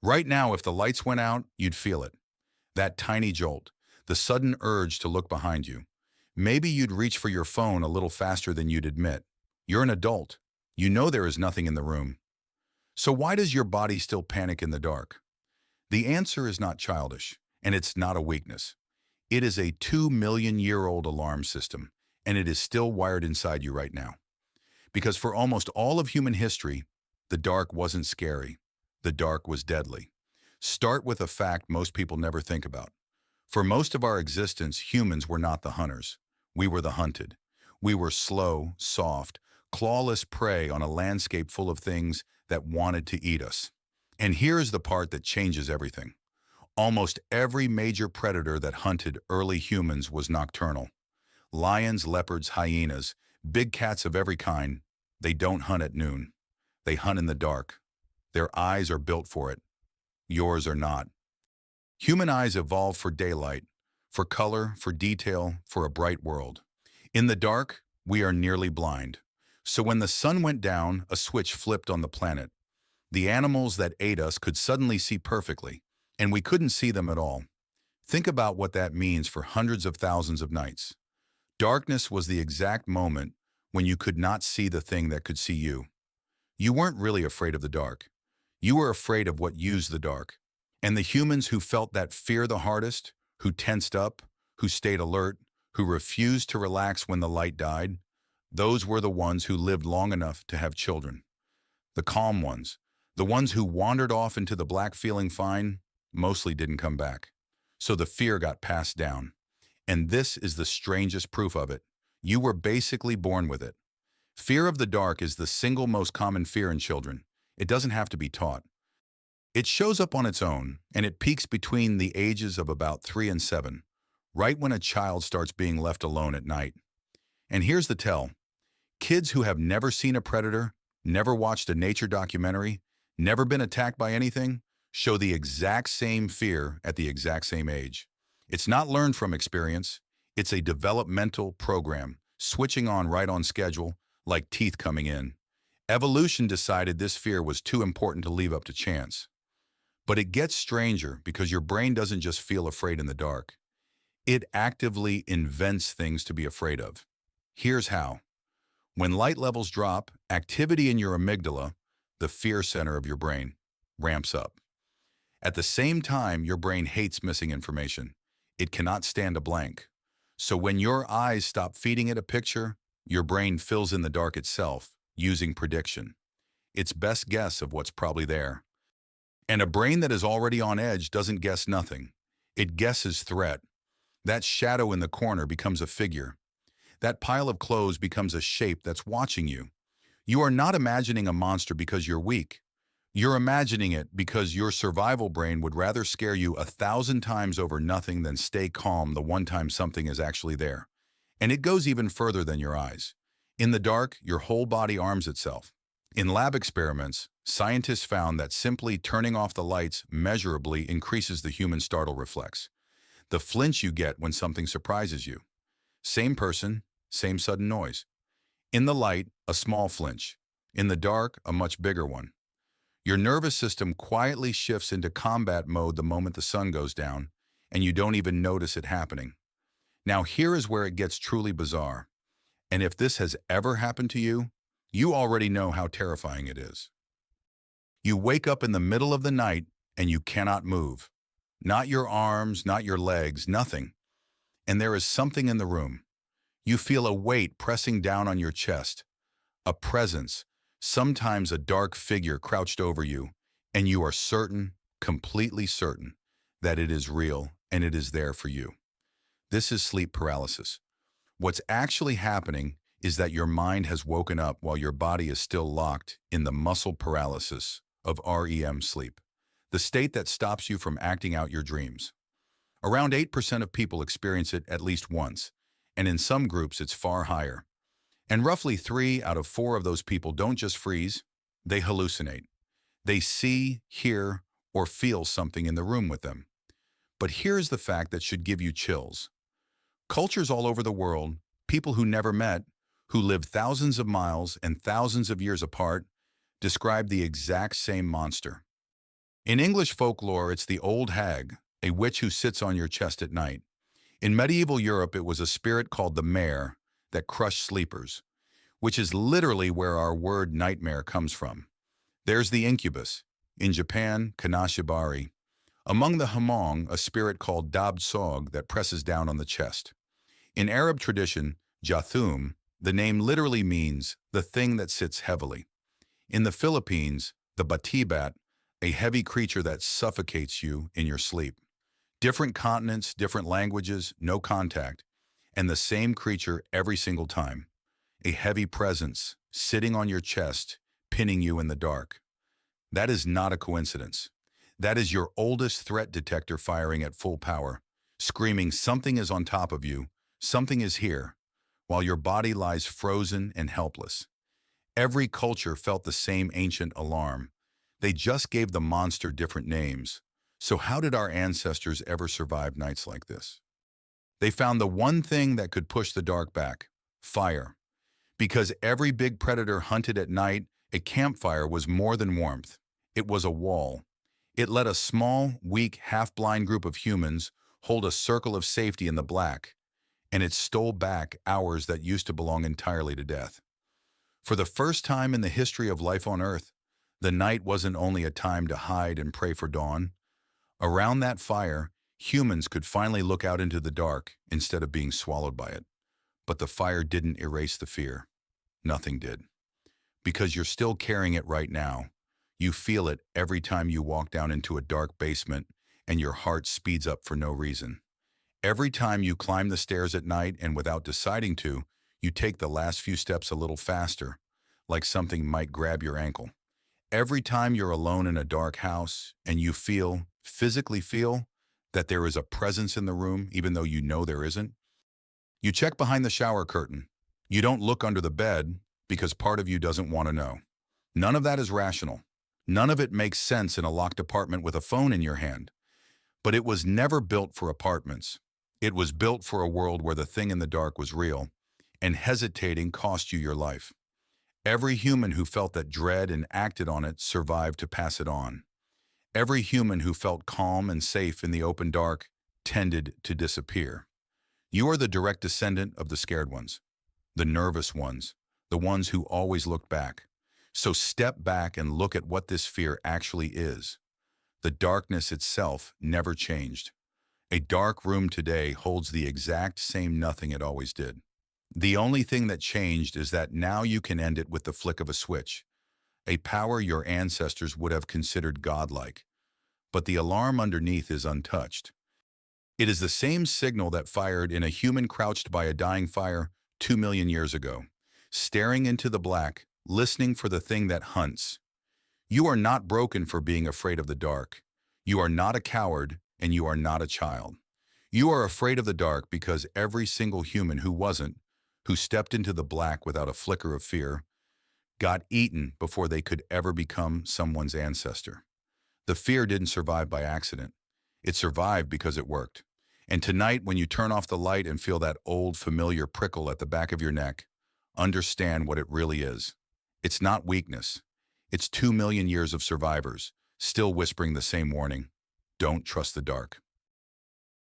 Right now, if the lights went out, you'd feel it. That tiny jolt, the sudden urge to look behind you. Maybe you'd reach for your phone a little faster than you'd admit. You're an adult. You know there is nothing in the room. So why does your body still panic in the dark? The answer is not childish, and it's not a weakness. It is a 2 million-year-old alarm system, and it is still wired inside you right now. Because for almost all of human history, the dark wasn't scary. The dark was deadly. Start with a fact most people never think about. For most of our existence, humans were not the hunters. We were the hunted. We were slow, soft, clawless prey on a landscape full of things that wanted to eat us. And here's the part that changes everything. Almost every major predator that hunted early humans was nocturnal. Lions, leopards, hyenas, big cats of every kind, they don't hunt at noon. They hunt in the dark. Their eyes are built for it. Yours are not. Human eyes evolved for daylight, for color, for detail, for a bright world. In the dark, we are nearly blind. So when the sun went down, a switch flipped on the planet. The animals that ate us could suddenly see perfectly, and we couldn't see them at all. Think about what that means for hundreds of thousands of nights. Darkness was the exact moment when you could not see the thing that could see you. You weren't really afraid of the dark. You were afraid of what used the dark. And the humans who felt that fear the hardest, who tensed up, who stayed alert, who refused to relax when the light died, those were the ones who lived long enough to have children. The calm ones, the ones who wandered off into the black feeling fine, mostly didn't come back. So the fear got passed down. And this is the strangest proof of it. You were basically born with it. Fear of the dark is the single most common fear in children. It doesn't have to be taught. It shows up on its own, and it peaks between the ages of about 3 and 7, right when a child starts being left alone at night. And here's the tell. Kids who have never seen a predator, never watched a nature documentary, never been attacked by anything, show the exact same fear at the exact same age. It's not learned from experience. It's a developmental program, switching on right on schedule, like teeth coming in. Evolution decided this fear was too important to leave up to chance. But it gets stranger because your brain doesn't just feel afraid in the dark. It actively invents things to be afraid of. Here's how. When light levels drop, activity in your amygdala, the fear center of your brain, ramps up. At the same time, your brain hates missing information. It cannot stand a blank. So when your eyes stop feeding it a picture, your brain fills in the dark itself, using prediction. Its best guess of what's probably there. And a brain that is already on edge doesn't guess nothing. It guesses threat. That shadow in the corner becomes a figure. That pile of clothes becomes a shape that's watching you. You are not imagining a monster because you're weak. You're imagining it because your survival brain would rather scare you 1,000 times over nothing than stay calm the one time something is actually there. And it goes even further than your eyes. In the dark, your whole body arms itself. In lab experiments, scientists found that simply turning off the lights measurably increases the human startle reflex. The flinch you get when something surprises you. Same person, same sudden noise. In the light, a small flinch. In the dark, a much bigger one. Your nervous system quietly shifts into combat mode the moment the sun goes down, and you don't even notice it happening. Now here is where it gets truly bizarre. And if this has ever happened to you, you already know how terrifying it is. You wake up in the middle of the night and you cannot move. Not your arms, not your legs, nothing. And there is something in the room. You feel a weight pressing down on your chest, a presence, sometimes a dark figure crouched over you, and you are certain, completely certain, that it is real and it is there for you. This is sleep paralysis. What's actually happening is that your mind has woken up while your body is still locked in the muscle paralysis of REM sleep, the state that stops you from acting out your dreams. Around 8% of people experience it at least once, and in some groups it's far higher. And roughly 3 out of 4 of those people don't just freeze, they hallucinate. They see, hear, or feel something in the room with them. But here's the fact that should give you chills. Cultures all over the world, people who never met, who lived thousands of miles and thousands of years apart, describe the exact same monster. In English folklore, it's the old hag, a witch who sits on your chest at night. In medieval Europe, it was a spirit called the mare that crushed sleepers, which is literally where our word nightmare comes from. There's the incubus. In Japan, kanashibari. Among the Hmong, a spirit called dabsog that presses down on the chest. In Arab tradition, Jathum, the name literally means the thing that sits heavily. In the Philippines, the batibat, a heavy creature that suffocates you in your sleep. Different continents, different languages, no contact, and the same creature every single time. A heavy presence, sitting on your chest, pinning you in the dark. That is not a coincidence. That is your oldest threat detector firing at full power, screaming something is on top of you, something is here, while your body lies frozen and helpless. Every culture felt the same ancient alarm. They just gave the monster different names. So how did our ancestors ever survive nights like this? They found the one thing that could push the dark back: fire. Because every big predator hunted at night, a campfire was more than warmth. It was a wall. It let a small, weak, half-blind group of humans hold a circle of safety in the black, and it stole back hours that used to belong entirely to death. For the first time in the history of life on Earth, the night wasn't only a time to hide and pray for dawn. Around that fire, humans could finally look out into the dark instead of being swallowed by it. But the fire didn't erase the fear. Nothing did. Because you're still carrying it right now. You feel it every time you walk down into a dark basement and your heart speeds up for no reason. Every time you climb the stairs at night and without deciding to, you take the last few steps a little faster, like something might grab your ankle. Every time you're alone in a dark house and you physically feel, that there is a presence in the room even though you know there isn't, you check behind the shower curtain. You don't look under the bed because part of you doesn't want to know. None of that is rational. None of it makes sense in a locked apartment with a phone in your hand. But it was never built for apartments. It was built for a world where the thing in the dark was real, and hesitating cost you your life. Every human who felt that dread and acted on it survived to pass it on. Every human who felt calm and safe in the open dark tended to disappear. You are the direct descendant of the scared ones, the nervous ones, the ones who always looked back. So step back and look at what this fear actually is. The darkness itself never changed. A dark room today holds the exact same nothing it always did. The only thing that changed is that now you can end it with the flick of a switch, a power your ancestors would have considered godlike. But the alarm underneath is untouched. It is the same signal that fired in a human crouched by a dying fire 2 million years ago, staring into the black, listening for the thing that hunts. You are not broken for being afraid of the dark. You are not a coward, and you are not a child. You are afraid of the dark because every single human who wasn't, who stepped into the black without a flicker of fear, got eaten before they could ever become someone's ancestor. The fear didn't survive by accident. It survived because it worked. And tonight, when you turn off the light and feel that old familiar prickle at the back of your neck, understand what it really is. It's not weakness. It's 2 million years of survivors, still whispering the same warning. Don't trust the dark.